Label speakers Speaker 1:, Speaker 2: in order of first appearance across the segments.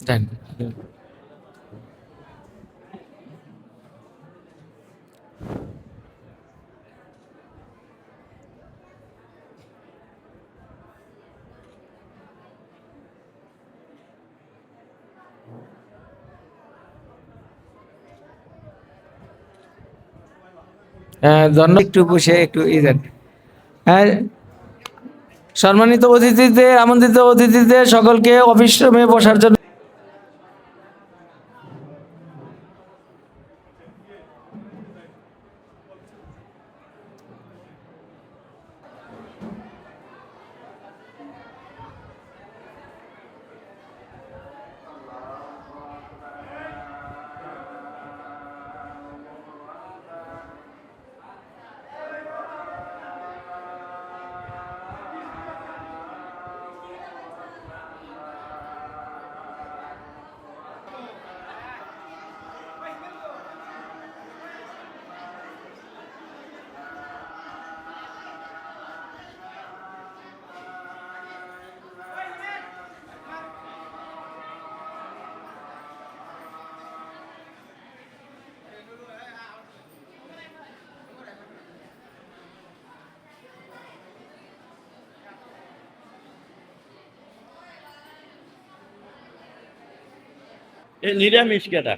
Speaker 1: দেন। ধন্যবাদ, একটু বসে একটু দেন। হ্যাঁ, সম্মানিত অতিথিদের, আমন্ত্রিত অতিথিদের সকলকে অফিস রুমে বসার জন্য।
Speaker 2: নিরামিষ কেটা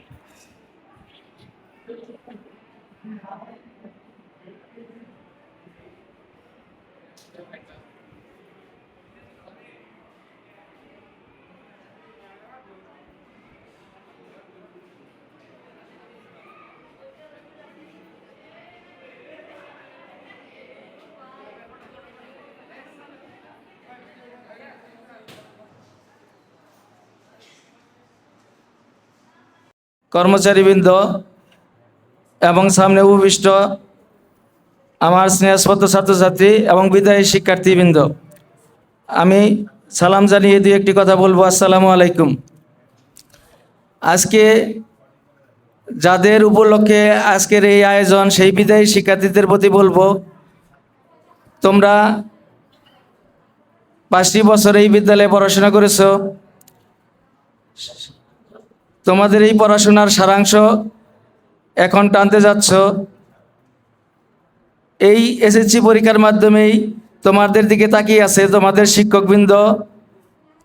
Speaker 1: কর্মচারীবৃন্দ এবং সামনে উপবিষ্ট আমার স্নেহস্পদ ছাত্রছাত্রী এবং বিদায়ী শিক্ষার্থীবৃন্দ, আমি সালাম জানিয়ে দুই একটি কথা বলবো। আসসালামু আলাইকুম। আজকে যাদের উপলক্ষে আজকের এই আয়োজন, সেই বিদায়ী শিক্ষার্থীদের প্রতি বলবো, তোমরা 5টি বছর এই বিদ্যালয়ে পড়াশোনা করেছো। তোমাদের এই পড়াশোনার সারাংশ এখন টানতে যাচ্ছ। এই এসএসসি পরীক্ষার মাধ্যমেই তোমাদের দিকে তাকিয়ে আছে তোমাদের শিক্ষকবৃন্দ,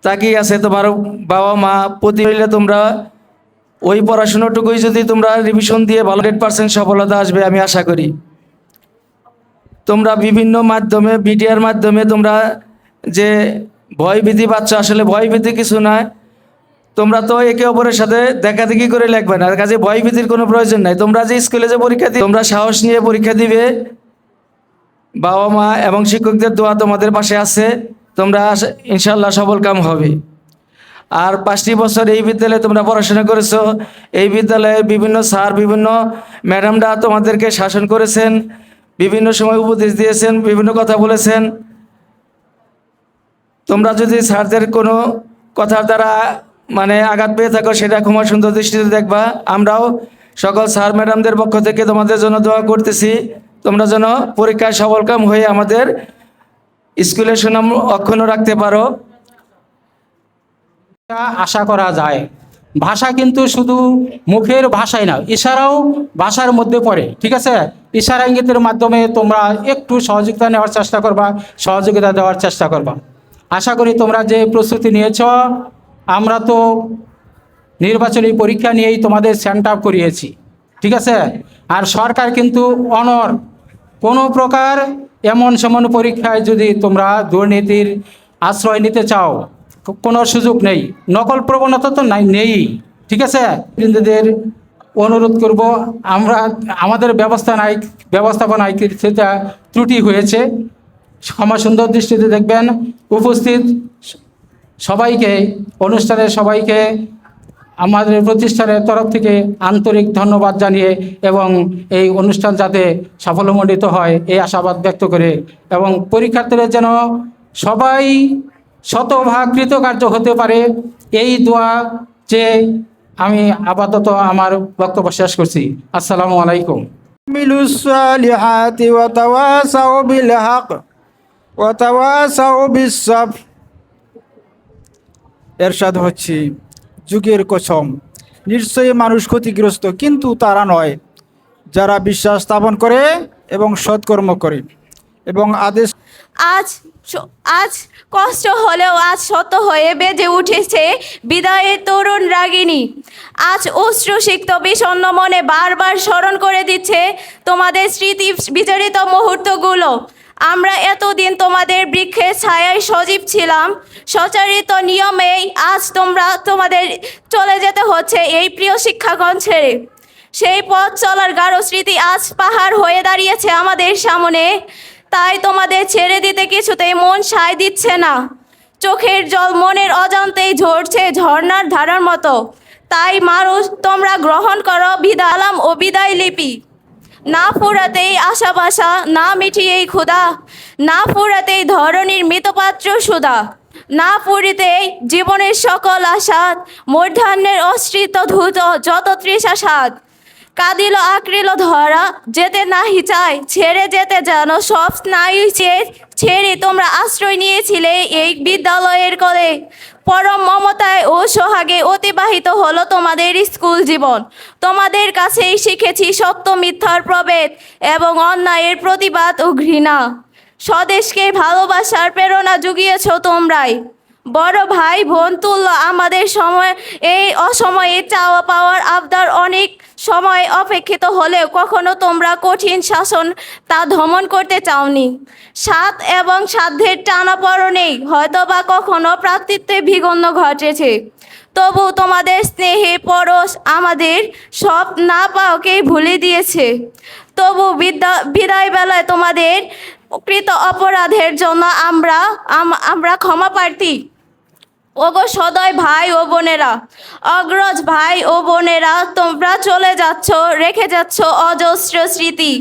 Speaker 1: তাকিয়ে আছে তোমার বাবা মা। প্রতি হইলে তোমরা ওই পড়াশোনাটুকুই যদি তোমরা রিভিশন দিয়ে ভালো 100% সফলতা আসবে আমি আশা করি। তোমরা বিভিন্ন মাধ্যমে, মিডিয়ার মাধ্যমে তোমরা যে ভয়ভীতি পাচ্ছ, আসলে ভয়ভীতি কিছু নয়। তোমরা তো একে অপরের সাথে দেখাদেখি করে লিখবে না, কাজে ভয়ভীতির কোনো প্রয়োজন নাই। তোমরা যে স্কুলে যে পরীক্ষা দিবে, তোমরা সাহস নিয়ে পরীক্ষা দিবে। বাবা মা এবং শিক্ষকদের দোয়া তোমাদের পাশে আছে, তোমরা ইনশাল্লাহ সফলকাম হবে। আর 5টি বছর এই বিদ্যালয়ে তোমরা পড়াশোনা করেছো। এই বিদ্যালয়ে বিভিন্ন স্যার, বিভিন্ন ম্যাডামরা তোমাদেরকে শাসন করেছেন, বিভিন্ন সময় উপদেশ দিয়েছেন, বিভিন্ন কথা বলেছেন। তোমরা যদি স্যারদের কোনো কথার দ্বারা আঘাত পেয়ে থাকো, সেটা ক্ষমা সুন্দর দৃষ্টিতে দেখবা। আমরাও সকল স্যার ম্যাডামদের পক্ষ থেকে তোমাদের জন্য দোয়া করতেছি, তোমরা যেন পরীক্ষায় সফলকাম হয়ে আমাদের স্কুলের সুনাম অক্ষুণ্ণ রাখতে পারো।
Speaker 3: আশা করা যায়। ভাষা কিন্তু শুধু মুখের ভাষাই না, ইশারাও ভাষার মধ্যে পড়ে। ঠিক আছে, ইশারা ইঙ্গিতের মাধ্যমে তোমরা একটু সহযোগিতা নেওয়ার চেষ্টা করবা, সহযোগিতা দেওয়ার চেষ্টা করবা। আশা করি তোমরা যে প্রস্তুতি নিয়েছ, আমরা তো নির্বাচনী পরীক্ষা নিয়েই তোমাদের সেন্ট আপ করিয়েছি। ঠিক আছে, আর সরকার কিন্তু অনর কোনো প্রকার এমন সেমন পরীক্ষায় যদি তোমরা দুর্নীতির আশ্রয় নিতে চাও, কোনো সুযোগ নেই। নকল প্রবণতা তো নেই। ঠিক আছে, বৃন্দদের অনুরোধ করব, আমাদের ব্যবস্থাপনায় কিছুটা ত্রুটি হয়েছে, ক্ষমা সুন্দর দৃষ্টিতে দেখবেন। উপস্থিত সবাইকে, অনুষ্ঠানের সবাইকে আমাদের প্রতিষ্ঠানের তরফ থেকে আন্তরিক ধন্যবাদ জানিয়ে এবং এই অনুষ্ঠান যাতে সাফল্যমণ্ডিত হয় এই আশাবাদ ব্যক্ত করে, এবং পরীক্ষার্থীরা যেন সবাই শতভাগ কৃতকার্য হতে পারে এই দোয়া চেয়ে আমি আপাতত আমার বক্তব্য শেষ করছি। আসসালামু আলাইকুম।
Speaker 2: عملوا الصالحات وتواصوا بالحق وتواصوا بالصبر। এরশাদ হচ্ছে, যুগের কসম, নিশ্চয়ই মানুষ ক্ষতিগ্রস্ত, কিন্তু তারা নয় যারা বিশ্বাস স্থাপন করে এবং সৎকর্ম করে এবং আদেশ।
Speaker 4: আজ আজ কষ্ট হলেও আজ সত্য হয়ে বেজে উঠেছে বিদায়ের তরুণ রাগিনী। আজ অশ্রুসিক্ত বিষণ্ণ মনে বারবার স্মরণ করে দিচ্ছে তোমাদের স্মৃতি বিজড়িত মুহূর্তগুলো। আমরা এতদিন তোমাদের বৃক্ষের ছায়ায় সজীব ছিলাম, সচারিত নিয়মেই আজ তোমাদের চলে যেতে হচ্ছে এই প্রিয় শিক্ষাগণ ছেড়ে। সেই পথ চলার গাঢ় স্মৃতি আজ পাহাড় হয়ে দাঁড়িয়েছে আমাদের সামনে। তাই তোমাদের ছেড়ে দিতে কিছুতেই মন সায় দিচ্ছে না। চোখের জল মনের অজান্তেই ঝরছে ঝর্ণার ধারার মতো। তাই মানুষ, তোমরা গ্রহণ করো বিদালাম ও বিদায় লিপি। না ফুরাতেই আশাবাসা, না মিটিয়েই ক্ষুধা, না ফুরাতেই ধরনীর মৃতপাত্র সুধা, না ফুরিতেই জীবনের সকল আশাদ, মূর্ধান্যের অশ্রিত ধূত যত তৃষা স্বাদ। কাঁদিল আঁকড়িল ধরা, যেতে নাহি চায়, ছেড়ে যেতে যেন সব স্নায়ু ছেড়ে তোমরা আশ্রয় নিয়েছিলে এই বিদ্যালয়ের কোলে। পরম মমতায় ও সোহাগে অতিবাহিত হলো তোমাদের স্কুল জীবন। তোমাদের কাছেই শিখেছি সত্য মিথ্যার প্রভেদ এবং অন্যায়ের প্রতিবাদ ও ঘৃণা। স্বদেশকে ভালোবাসার প্রেরণা জুগিয়েছ তোমরাই। বড় ভাই বোন তুল্য আমাদের সময় এই অসময়ে চাওয়া পাওয়ার আবদার অনেক সময় অপেক্ষিত হলেও কখনো তোমরা কঠিন শাসন তা দমন করতে চাওনি। সাধ এবং সাধ্যের টানাপড়নেই হয়তোবা কখনো প্রাকৃত্যে বিঘ্ন ঘটেছে। তবু তোমাদের স্নেহে পরশ আমাদের সব না পাওয়াকেই ভুলে দিয়েছে। তবু বিদায় বেলায় তোমাদের কৃত অপরাধের জন্য আমরা ক্ষমা প্রার্থী। ওগো সদয় ভাই ও বোনেরা, অগ্রজ ভাই ও বোনেরা, তোমরা চলে যাচ্ছ, রেখে যাচ্ছ অজস্র স্মৃতি।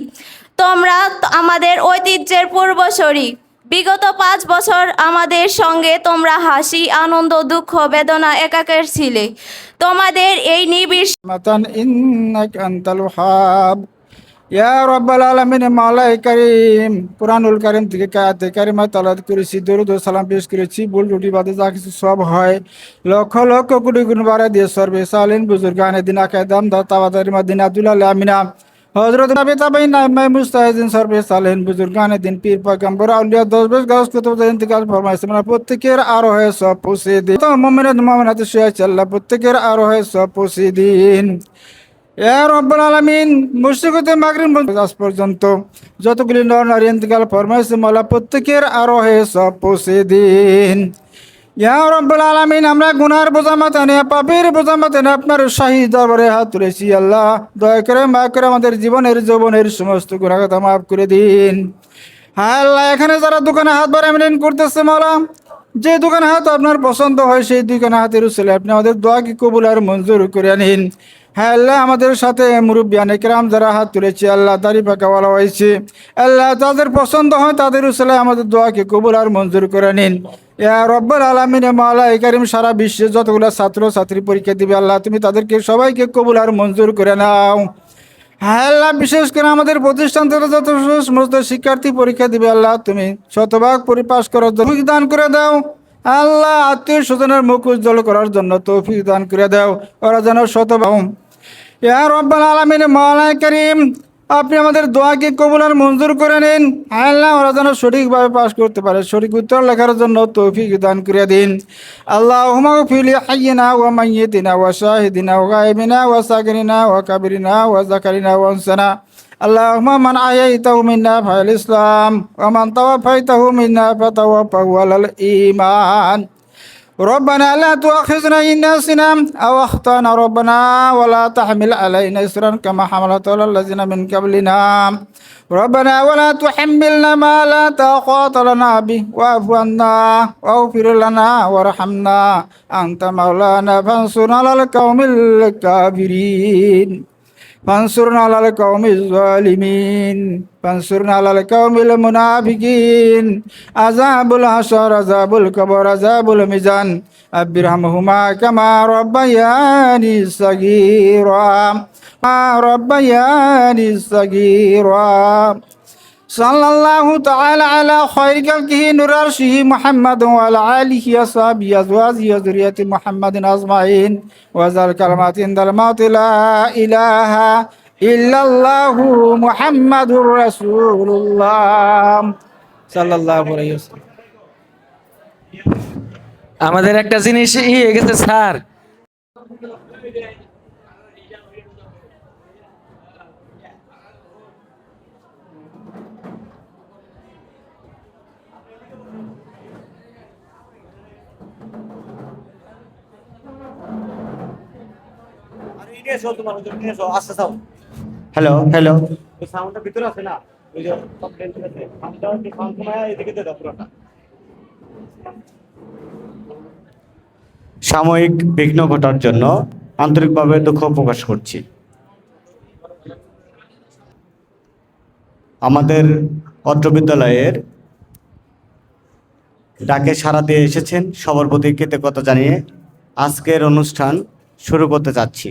Speaker 4: তোমরা আমাদের ঐতিহ্যের পূর্বসূরি। বিগত 5 বছর আমাদের সঙ্গে তোমরা হাসি, আনন্দ, দুঃখ, বেদনা একাকার ছিলে। তোমাদের এই নিবিড়
Speaker 2: মাতান ইন্নাক আনতাল ওয়াহাব। ইয়া রাব্বাল আলামিন, মাওলাই কারীম, কুরআনুল কারীম থেকে আয়াতে কারিমা তেলাওয়াত করেছি, দরুদ ও সালাম পেশ করেছি। ভুল ত্রুটি বাদে যা কিছু সব হয় লক্ষ লক্ষ কোটি গুণ বাড়ায় দিয়ে সর্বে সালিন বুজুর্গানে দিন আকাদাম দা তাওয়াদারি মাদিনা আব্দুল্লাহ আমিনা হযরত নবী তাবেঈন নাইমাই মুস্তাহিদিন সর্বে সালিন বুজুর্গানে দিন পীর পয়গম্বর আউলিয়া 10 বেশ গাছ কুতুব ইন্তেকাল ফরমাইছে। মানে প্রত্যেকের আরো হয় সব পৌঁছে দিন। তো মুমিনাত মুমিনাত শুয়ে আল্লাহ প্রত্যেকের আরো হয় সব পৌঁছে দিন। ইয়া রাব্বুল আলামিন, মুশরিকতে মাগরিব আজ পর্যন্ত যতগুলি নর নারী ইন্তেকাল ফরমাইছে মাওলা প্রত্যেকের আরো হয় সব পৌঁছে দিন। ইয়া রাব্বুল আলামিন, আমরা গুনার বোঝা মাথায় নিয়ে, পাপের বোঝা মাথায় নিয়ে আপনার শাহী দরবারে হাত তুলেছি। আল্লাহ দয়া করে মাফ করে আমাদের জীবনের যৌবনের সমস্ত গুনাহ কথা মাফ করে দিন। হ্যাঁ আল্লাহ, এখানে যারা দোকানে হাত বাড়ামিলেন করতেছে মাওলা, যে দোকানে হাত আপনার পছন্দ হয় সেই দোকানে হাতের উসিলায় আপনি আমাদের দোয়া কি কবুল আর মঞ্জুর করে নিন। হ্যাঁ আল্লাহ, আমাদের সাথে মুরব্বিয়ান ইকরাম যারা হাত তুলেছে আল্লাহ দাড়ি পাকাওয়ালা হয়েছে, আল্লাহ তাদের পছন্দ হয় তাদের উসিলায় আমাদের দোয়াকে কবুল আর মঞ্জুর করে নিন। ইয়া রব্বুল আলামিন, মাওলাই কারীম, সারা বিশ্বে যতগুলো ছাত্র ছাত্রী পরীক্ষা দিবে আল্লাহ তুমি তাদেরকে সবাইকে কবুল আর মঞ্জুর করে নাও। হ্যাঁ আল্লাহ, বিশেষ করে আমাদের প্রতিষ্ঠান থেকে যত সমস্ত শিক্ষার্থী পরীক্ষা দিবে আল্লাহ তুমি শতভাগ পরিপাস করার তৌফিক দান করে দাও। আল্লাহ, আত্মীয় স্বজনের মুখ উজ্জ্বল করার জন্য তৌফিক দান করে দাও, ওরা যেন শতভাগ। ইয়া রাব্বুল আলামিন, মাওলাই কারীম, আপনি আমাদের দোয়াকে কবুল আর মঞ্জুর করে নিন। আল্লাহ, ওরা যেন সঠিকভাবে পাশ করতে পারে, সঠিক উত্তর লেখার জন্য তৌফিক দান করে দিন। আল্লাহুম্মা গফির লি হাইয়িনা ওয়া মাইয়িতিনা ওয়া শাহিদিনা ওয়া গায়বিনা ওয়া সাগিরিনা ওয়া কাবিরিনা ওয়া যাকারিনা ওয়া উনসানা। আল্লাহুম্মা মান আহয়াইতাহু মিন্না ফাল ইসলাম ওয়া মান তাওয়াফাইতাহু মিন্না ফাতাওয়াফাহু আলাল ঈমান। ربنا لا تؤاخذنا إن نسينا أو أخطأنا ربنا ولا تحمل علينا إصرا كما حملته على الذين من قبلنا ربنا ولا تحملنا ما لا طاقة لنا به واعف عنا واغفر لنا وارحمنا أنت مولانا فانصرنا على القوم الكافرين فانصرنا على القوم الظالمين فانصرنا على القوم المنافقين عذاب الحشر عذاب القبر عذاب الميزان رب ارحمهما كما ربياني صغيرا ربياني صغيرا صلى الله تعالى على خير خلقه نور عرشه محمد وعلى آله وصحبه أزواجه وذريته محمد أجمعين وذل كلمات عند الموت لا إله إلا الله محمد رسول الله صلى الله عليه وسلم
Speaker 1: আমাদের একটা জিনিস হয়ে গেছে স্যার,
Speaker 5: হ্যালো হ্যালো, সাময়িক বিঘ্ন ঘটার জন্য আন্তরিকভাবে দুঃখ প্রকাশ করছি। আমাদের অত্র বিদ্যালয়ের ডাকে সাড়া দিয়ে এসেছেন, সবার প্রতি কৃতজ্ঞতা জানিয়ে আজকের অনুষ্ঠান শুরু করতে যাচ্ছি।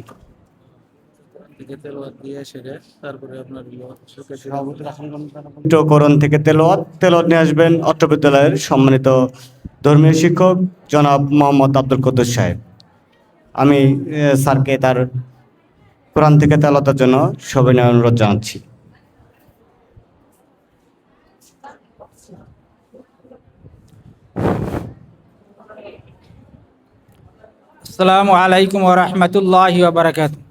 Speaker 5: করণ থেকে তেলাওয়াত নিয়ে আসবেন অত্র বিদ্যালয়ের সম্মানিত ধর্মীয় শিক্ষক জনাব মোহাম্মদ আব্দুল কুদ্দুস সাহেব। আমি স্যারকে তার কোরআন থেকে তেলাওয়াতের জন্য সবিনয় অনুরোধ জানাচ্ছি।
Speaker 6: আসসালামু আলাইকুম ওয়া রাহমাতুল্লাহি ওয়া বারাকাতুহু।